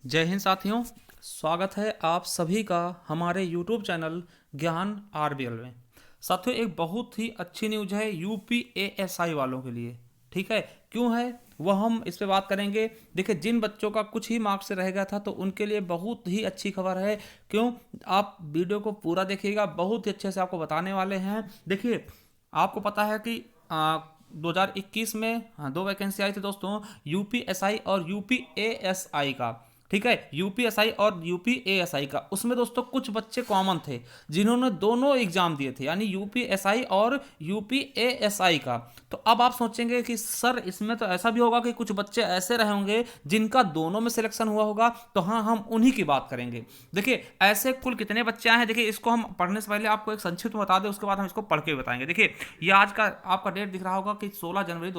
जय हिंद साथियों। स्वागत है आप सभी का हमारे YouTube चैनल ज्ञान आरबीएल में। साथियों, एक बहुत ही अच्छी न्यूज है यूपीएएसआई वालों के लिए। ठीक है, क्यों है वह हम इस पे बात करेंगे। देखिए, जिन बच्चों का कुछ ही मार्क्स से रह गया था तो उनके लिए बहुत ही अच्छी खबर है। क्यों? आप वीडियो को पूरा देखिएगा, बहुत ही अच्छे से आपको बताने वाले हैं। देखिए, आपको पता है कि 2021 में दो वैकेंसी आई थी दोस्तों, यूपीएसआई और यूपीएएसआई का। ठीक है, यूपीएसआई और यूपीएएसआई का, उसमें दोस्तों कुछ बच्चे कॉमन थे जिन्होंने दोनों एग्जाम दिए थे, यानी यूपीएसआई और यूपीएएसआई का। तो अब आप सोचेंगे कि सर इसमें तो ऐसा भी होगा कि कुछ बच्चे ऐसे रहे होंगे जिनका दोनों में सिलेक्शन हुआ होगा। तो हाँ, हम उन्हीं की बात करेंगे। देखिए, ऐसे कुल कितने बच्चे आए हैं, देखिए इसको हम पढ़ने से पहले आपको एक संक्षिप्त में बता दें, उसके बाद हम इसको पढ़ के बताएंगे। देखिए, ये आज का आपका डेट दिख रहा होगा कि 16 जनवरी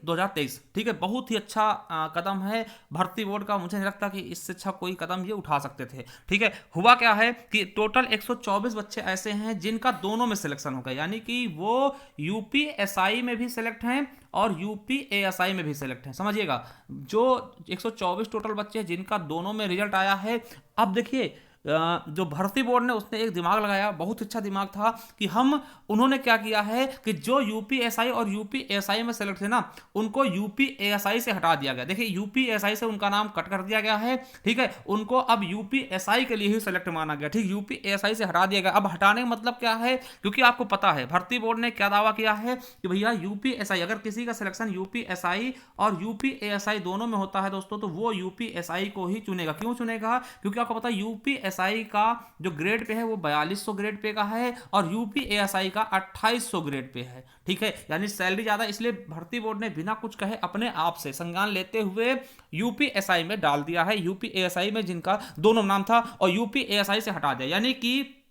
2023। ठीक है, बहुत ही अच्छा कदम है भर्ती बोर्ड का। मुझे नहीं लगता कि इससे अच्छा कोई कदम ये उठा सकते थे। ठीक है, हुआ क्या है कि टोटल 124 बच्चे ऐसे हैं जिनका दोनों में सिलेक्शन हो गया, यानी कि वो यूपीएसआई में भी सिलेक्ट हैं और यूपीएएसआई में भी सिलेक्ट हैं। समझिएगा, जो 124 टोटल बच्चे हैं जिनका दोनों में रिजल्ट आया है। अब देखिए, जो भर्ती बोर्ड ने उसने एक दिमाग लगाया, बहुत अच्छा दिमाग था कि उन्होंने क्या किया है कि जो यूपीएसआई और यूपीएसआई में सेलेक्ट थे ना, उनको यूपीएसआई से हटा दिया गया। देखिए, यूपीएसआई से उनका नाम कट कर दिया गया है। ठीक है, उनको अब यूपीएसआई के लिए ही सेलेक्ट माना गया। ठीक, यूपीएसआई से हटा दिया गया। अब हटाने का मतलब क्या है, क्योंकि आपको पता है भर्ती बोर्ड ने क्या दावा किया है कि भैया यूपीएसआई, अगर किसी का सिलेक्शन यूपीएसआई और यूपीएसआई दोनों में होता है दोस्तों, तो वो यूपीएसआई को ही चुनेगा। क्यों चुनेगा? क्योंकि आपको पता है यूपीएसआई का जो ग्रेड पे है वो 4200 ग्रेड पे का है और यूपीएसआई का 2800 ग्रेड पे है। ठीक है, यानी सैलरी ज्यादा, इसलिए भर्ती बोर्ड ने बिना कुछ कहे अपने आप से संज्ञान लेते हुए यूपीएसआई में डाल दिया है, यूपीएसआई में जिनका दोनों नाम था, और यूपीएसआई से हटा दिया। यानी कि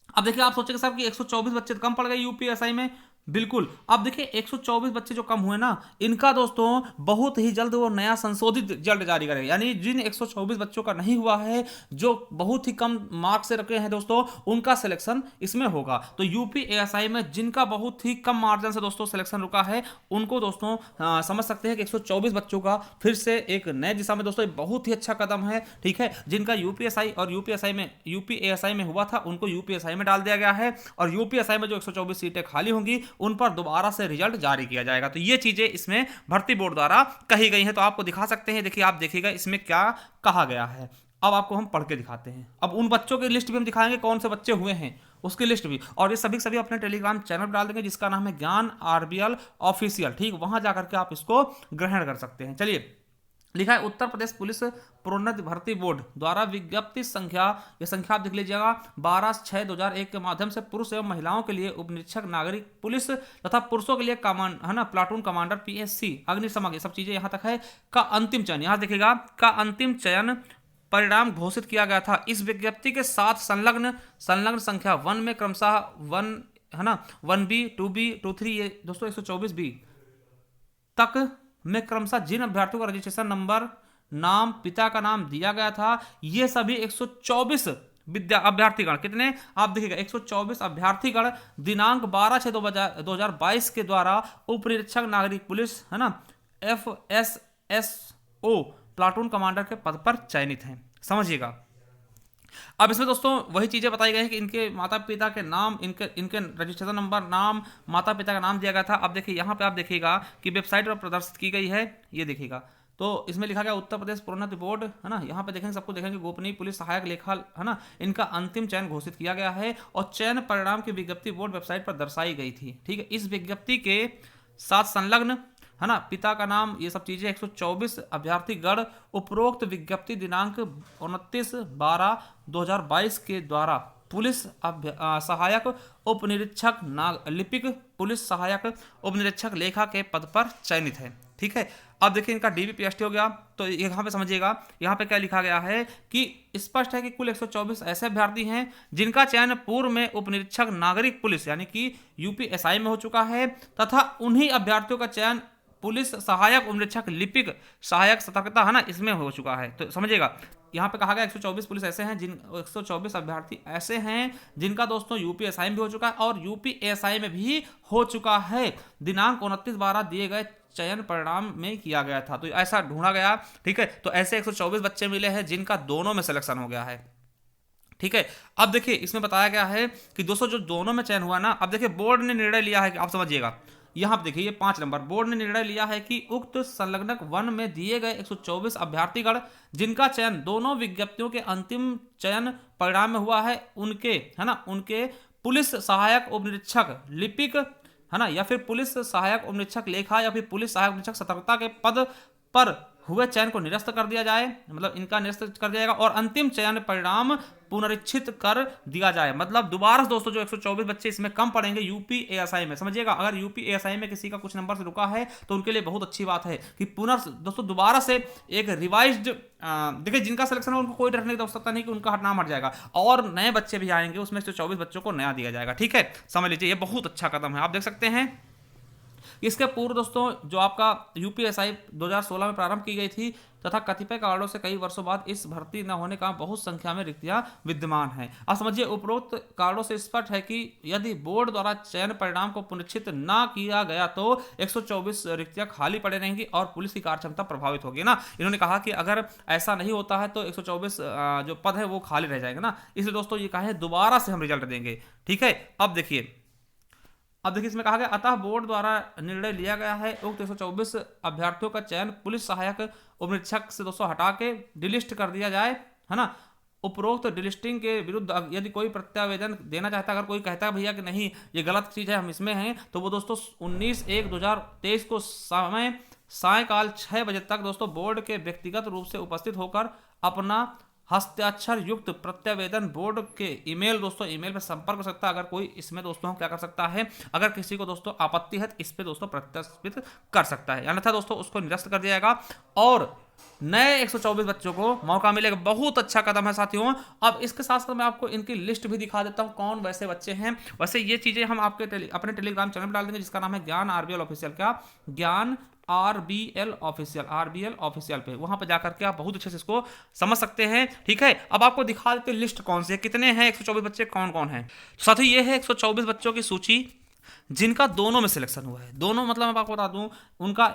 अब देखिए, आप सोचेंगे साहब कि 124 बच्चे कम पड़ गए यूपीएसआई में। बिल्कुल। अब देखिए, 124 बच्चे जो कम हुए ना, इनका दोस्तों बहुत ही जल्द वो नया संशोधित रिजल्ट जारी करेगा। यानी जिन 124 बच्चों का नहीं हुआ है, जो बहुत ही कम मार्क्स से रखे हैं दोस्तों, उनका सिलेक्शन इसमें होगा। तो यूपीएसआई में जिनका बहुत ही कम मार्जिन से दोस्तों सिलेक्शन रुका है, उनको दोस्तों समझ सकते हैं कि 124 बच्चों का फिर से एक नए दिशा में दोस्तों बहुत ही अच्छा कदम है। ठीक है, जिनका यूपीएसआई और यूपीएसआई में हुआ था, उनको यूपीएसआई में डाल दिया गया है, और यूपीएसआई में जो 124 सीटें खाली होंगी उन पर दोबारा से रिजल्ट जारी किया जाएगा। तो ये चीजें इसमें भर्ती बोर्ड द्वारा कही गई हैं। तो आपको दिखा सकते हैं, देखिए आप देखिएगा इसमें क्या कहा गया है। अब आपको हम पढ़ के दिखाते हैं। अब उन बच्चों की लिस्ट भी हम दिखाएंगे, कौन से बच्चे हुए हैं उसकी लिस्ट भी, और ये सभी सभी अपने टेलीग्राम चैनल पर डाल देंगे जिसका नाम है ज्ञान आरबीएल ऑफिशियल। ठीक, वहां जाकर के आप इसको ग्रहण कर सकते हैं। चलिए, लिखा है उत्तर प्रदेश पुलिस प्रोन्नति भर्ती बोर्ड द्वारा विज्ञप्ति संख्या, ये संख्या आप देख लीजिएगा, 12/6/2001 के माध्यम से पुरुष एवं महिलाओं के लिए उप निरीक्षक नागरिक पुलिस तथा पुरुषों के लिए कमांड है ना, प्लाटून कमांडर पीएससी अग्निशमन, ये सब चीजें यहां तक है, का अंतिम चयन, यहां देखिएगा, का अंतिम चयन परिणाम घोषित किया गया था। इस विज्ञप्ति के साथ संलग्न संख्या 1 में क्रमशः 1 है ना, 1B 2B 23, ये दोस्तों 124B तक में क्रमशः जिन अभ्यर्थियों का रजिस्ट्रेशन नंबर, नाम, पिता का नाम दिया गया था, ये सभी 124 अभ्यर्थीगण, कितने आप देखिएगा 124 अभ्यर्थीगण दिनांक 12/6/2022 के द्वारा उप निरीक्षक नागरिक पुलिस है ना, FSSO प्लाटून कमांडर के पद पर चयनित हैं। समझिएगा, अब इसमें दोस्तों वही चीजें बताई गई हैं कि इनके माता पिता के नाम, इनके इनके रजिस्ट्रेशन नंबर, नाम, माता पिता का नाम दिया गया था। अब देखिए, यहाँ पे आप देखिएगा कि वेबसाइट पर प्रदर्शित की गई है, ये देखिएगा। तो इसमें लिखा गया उत्तर प्रदेश प्रोन्नति बोर्ड है ना, यहाँ पे देखेंगे, सबको देखेंगे, गोपनीय पुलिस सहायक लेखा है ना, इनका अंतिम चयन घोषित किया गया है और चयन परिणाम की विज्ञप्ति बोर्ड वेबसाइट पर दर्शाई गई थी। ठीक है, इस विज्ञप्ति के साथ संलग्न है ना, पिता का नाम, ये सब चीजें 124 अभ्यर्थीगण उपरोक्त विज्ञप्ति दिनांक 29/12/2022 के द्वारा पुलिस सहायक उप निरीक्षक लिपिक पुलिस सहायक उप निरीक्षक लेखा के पद पर चयनित है। ठीक है, अब देखिए इनका डीबीपीएसटी हो गया। तो यहाँ पे समझिएगा, यहाँ पे क्या लिखा गया है कि स्पष्ट है कि कुल 124 ऐसे अभ्यर्थी हैं जिनका चयन पूर्व में उप निरीक्षक नागरिक पुलिस यानी कि यूपीएसआई में हो चुका है, तथा उन्हीं अभ्यर्थियों का चयन पुलिस सहायक उप निरीक्षक लिपिक सहायक सतर्कता है ना, इसमें हो चुका है। तो समझिएगा, यहाँ पे कहा गया 124 पुलिस ऐसे हैं 124 अभ्यर्थी ऐसे हैं जिनका दोस्तों यूपीएसआई में भी हो चुका है और यूपीएसआई में भी हो चुका है। दिनांक 29/12 दिए गए चयन परिणाम में किया गया था, तो ऐसा ढूंढा गया। ठीक है, तो ऐसे 124 बच्चे मिले हैं जिनका दोनों में सिलेक्शन हो गया है। ठीक है, अब देखिए इसमें बताया गया है कि दोस्तों जो दोनों में चयन हुआ ना, अब देखिए बोर्ड ने निर्णय लिया है कि आप समझिएगा, यहां पर देखिए ये 5 नंबर, बोर्ड ने निर्णय लिया है कि उक्त संलग्नक वन में दिए गए 124 अभ्यर्थीगण जिनका चयन दोनों विज्ञप्तियों के अंतिम चयन परिणाम में हुआ है, उनके है ना, उनके पुलिस सहायक उप निरीक्षक लिपिक है ना, या फिर पुलिस सहायक उप निरीक्षक लेखा या फिर पुलिस सहायक निरीक्षक सतर्कता के पद पर हुए चयन को निरस्त कर दिया जाए, मतलब इनका निरस्त कर दिया जाएगा, और अंतिम चयन परिणाम पुनरीक्षित कर दिया जाए। मतलब दोबारा दोस्तों जो 124 बच्चे इसमें कम पड़ेंगे यूपी एएसआई में, समझिएगा, अगर यूपी एएसआई में किसी का कुछ नंबर से रुका है तो उनके लिए बहुत अच्छी बात है कि दोस्तों दोबारा से एक रिवाइज्ड, देखिए जिनका सिलेक्शन है उनको कोई डरने की आवश्यकता नहीं कि उनका नाम हट जाएगा, और नए बच्चे भी आएंगे, उसमें से 24 बच्चों को नया दिया जाएगा। ठीक है, समझ लीजिए ये बहुत अच्छा कदम है। आप देख सकते हैं इसके पूर्व दोस्तों जो आपका यूपीएसआई 2016 में प्रारंभ की गई थी तथा कतिपय कारणों से कई वर्षों बाद इस भर्ती न होने का बहुत संख्या में रिक्तियां विद्यमान हैं। अब समझिए उपरोक्त कारणों से स्पष्ट है कि यदि बोर्ड द्वारा चयन परिणाम को पुनरीक्षित न किया गया तो 124 रिक्तियां खाली पड़े रहेंगी और पुलिस की कार्यक्षमता प्रभावित होगी ना। इन्होंने कहा कि अगर ऐसा नहीं होता है तो 124 जो पद है वो खाली रह जाएंगे ना, इसलिए दोस्तों ये कहा है दोबारा से हम रिजल्ट देंगे। ठीक है, अब देखिए इसमें कहा गया अतः बोर्ड द्वारा निर्णय लिया गया है उक्त 124 अभ्यर्थियों का चयन पुलिस सहायक उपनिरीक्षक से दोस्तों हटा के डिलिस्ट कर दिया जाए, है ना। उपरोक्त डिलिस्टिंग के विरुद्ध यदि कोई प्रत्यावेदन देना चाहता है, अगर कोई कहता है भैया कि नहीं ये गलत चीज़ है हम इसमें हैं, तो वो दोस्तों 19/1/2023 को समय सायकाल 6 बजे तक दोस्तों बोर्ड के व्यक्तिगत रूप से उपस्थित होकर अपना हस्ताक्षर युक्त प्रत्यावेदन बोर्ड के ईमेल दोस्तों ईमेल पर संपर्क कर सकता है। अगर कोई इसमें दोस्तों क्या कर सकता है, अगर किसी को दोस्तों आपत्ति है तो इस पे दोस्तों प्रत्याशित कर सकता है, अन्यथा दोस्तों उसको निरस्त कर दिया जाएगा और नए 124 बच्चों को मौका मिलेगा। बहुत अच्छा कदम है साथियों। अब इसके साथ साथ मैं आपको इनकी लिस्ट भी दिखा देता हूं कौन वैसे बच्चे हैं। वैसे ये चीजें हम आपके अपने टेलीग्राम चैनल पर डाल देंगे जिसका नाम है ज्ञान आरबीएल ऑफिशियल, क्या ज्ञान आरबीएल ऑफिशियल पे, वहां पर जाकर के आप बहुत अच्छे से इसको समझ सकते हैं। ठीक है, अब आपको दिखा देते हैं लिस्ट कौन सी है, कितने हैं 124 बच्चे कौन कौन हैं। साथियों ये है 124 बच्चों की सूची जिनका दोनों में सिलेक्शन हुआ है। दोनों मतलब मैं आपको बता दूं उनका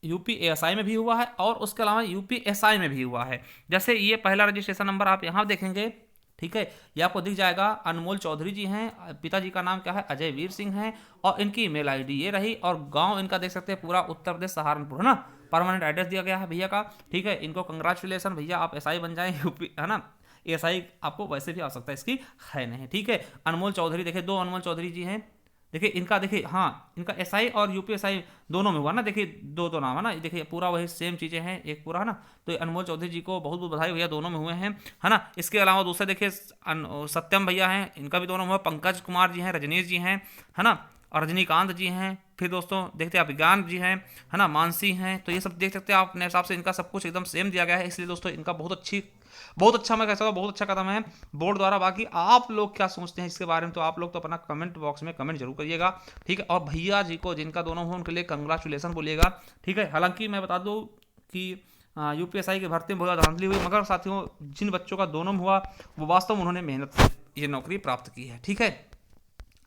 यूपीएसआई में भी हुआ है और उसके अलावा यूपीएसआई में भी हुआ है। जैसे ये पहला रजिस्ट्रेशन नंबर आप यहां देखेंगे, ठीक है, ये आपको दिख जाएगा, अनमोल चौधरी जी हैं, पिताजी का नाम क्या है अजय वीर सिंह है और इनकी ईमेल आईडी ये रही और गांव इनका देख सकते हैं पूरा उत्तर प्रदेश सहारनपुर, है ना। परमानेंट एड्रेस दिया गया है भैया का। ठीक है, इनको कंग्रेचुलेसन भैया, आप एसआई बन जाएं यूपी, है ना। एसआई आपको वैसे भी आवश्यकता इसकी है नहीं। ठीक है, अनमोल चौधरी देखिए, 2 अनमोल चौधरी जी हैं। देखिए इनका, देखिए हाँ इनका एसआई और यूपीएसआई दोनों में हुआ ना, देखिए दो नाम है ना, देखिए पूरा वही सेम चीज़ें हैं एक पूरा, है ना। तो अनमोल चौधरी जी को बहुत बहुत बधाई भैया, दोनों में हुए हैं, है ना। इसके अलावा दूसरे देखिए सत्यम भैया हैं, इनका भी दोनों में हुआ, पंकज कुमार जी हैं, रजनीश जी हैं, है ना, और रजनीकांत जी हैं। फिर दोस्तों देखते हैं आप विज्ञान जी हैं, है ना, मानसी हैं। तो ये सब देख सकते हैं आप अपने हिसाब से, इनका सब कुछ एकदम सेम दिया गया है, इसलिए दोस्तों इनका बहुत अच्छा मैं कह सकता हूँ, बहुत अच्छा कदम है बोर्ड द्वारा। बाकी आप लोग क्या सोचते हैं इसके बारे में, तो आप लोग तो अपना कमेंट बॉक्स में कमेंट जरूर करिएगा। ठीक है, और भैया जी को जिनका दोनों हो उनके लिए कंग्रेचुलेसन बोलिएगा। ठीक है, हालांकि मैं बता दूं कि यूपीएसआई की भर्ती में बहुत धांधली हुई, मगर साथियों जिन बच्चों का दोनों में हुआ वो वास्तव में उन्होंने मेहनत से ये नौकरी प्राप्त की है। ठीक है,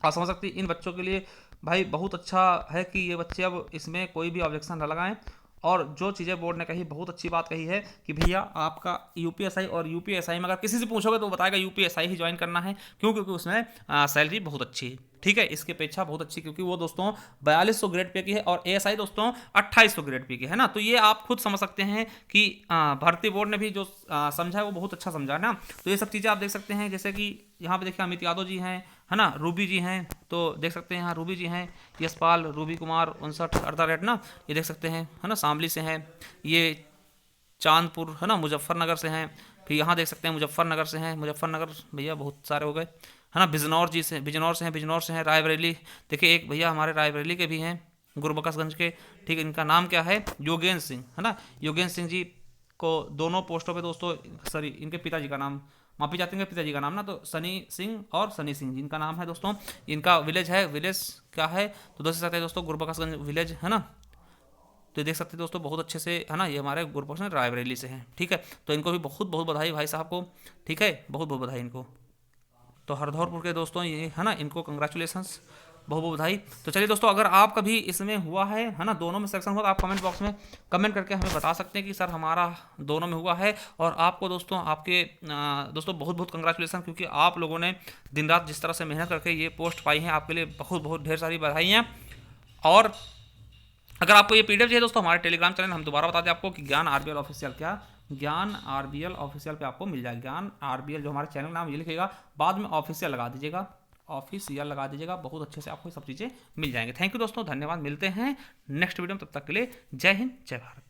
आप समझ सकते हैं इन बच्चों के लिए भाई बहुत अच्छा है कि ये बच्चे अब इसमें कोई भी ऑब्जेक्शन न लगाएं। और जो चीज़ें बोर्ड ने कही बहुत अच्छी बात कही है कि भैया आपका यूपीएसआई और यूपीएसआई में अगर किसी से पूछोगे तो बताएगा यूपीएसआई ही ज्वाइन करना है, क्योंकि उसमें सैलरी बहुत अच्छी है। ठीक है, इसकी अपेक्षा बहुत अच्छी, क्योंकि वो दोस्तों 4200 ग्रेड पे की है और एएसआई दोस्तों 2800 ग्रेड पे की है ना। तो ये आप खुद समझ सकते हैं कि भर्ती बोर्ड ने भी जो समझा है वो बहुत अच्छा समझा है ना। तो ये सब चीज़ें आप देख सकते हैं, जैसे कि यहाँ पे देखिए अमित यादव जी हैं, है ना, रूबी जी हैं, तो देख सकते हैं यहाँ रूबी जी हैं, यशपाल रूबी कुमार 59 ना, ये देख सकते हैं, है ना, शामली से हैं, ये चांदपुर, है ना, मुजफ्फरनगर से हैं। फिर यहाँ देख सकते हैं मुजफ्फरनगर से हैं, मुजफ्फरनगर भैया बहुत सारे हो गए, है ना, बिजनौर से हैं, रायबरेली देखिए एक भैया हमारे रायबरेली के भी हैं, गुरबख्शगंज के। ठीक है, इनका नाम क्या है योगेंद्र सिंह, है ना, योगेंद्र सिंह जी को दोनों पोस्टों पे दोस्तों, सॉरी इनके पिताजी का नाम माफी चाहते हैं, पिताजी का नाम ना, तो सनी सिंह और सनी सिंह जिनका नाम है दोस्तों, इनका विलेज क्या है तो दोस्तों सकते हैं दोस्तों गुरबख्शगंज विलेज, है ना। तो देख सकते हैं दोस्तों बहुत अच्छे से, है ना, ये हमारे गुरबख्श रायबरेली से हैं। ठीक है, तो इनको भी बहुत बहुत बधाई भाई साहब को। ठीक है, बहुत बहुत बधाई इनको। तो हरदौरपुर के दोस्तों ये, है ना, इनको कंग्रेचुलेसन्स। बहुत बहुत बधाई। तो चलिए दोस्तों, अगर आप कभी इसमें हुआ है ना, दोनों में सिलेक्शन हुआ, तो आप कमेंट बॉक्स में कमेंट करके हमें बता सकते हैं कि सर हमारा दोनों में हुआ है। और आपको दोस्तों, आपके दोस्तों बहुत बहुत कंग्रेचुलेसन, क्योंकि आप लोगों ने दिन रात जिस तरह से मेहनत करके ये पोस्ट पाई है, आपके लिए बहुत बहुत ढेर सारी बधाई हैं। और अगर आपको ये पीडीएफ चाहिए दोस्तों, हमारे टेलीग्राम चैनल, हम दोबारा बता दें आपको कि ज्ञान आरबीएल ऑफिशियल, क्या ज्ञान आरबीएल ऑफिशियल पे आपको मिल जाएगा। ज्ञान आरबीएल जो हमारे चैनल नाम ये लिखेगा, बाद में ऑफिशियल लगा दीजिएगा, ऑफिशियल लगा दीजिएगा, बहुत अच्छे से आपको सब चीज़ें मिल जाएंगे। थैंक यू दोस्तों, धन्यवाद। मिलते हैं नेक्स्ट वीडियो में, तब तक के लिए जय हिंद जय भारत।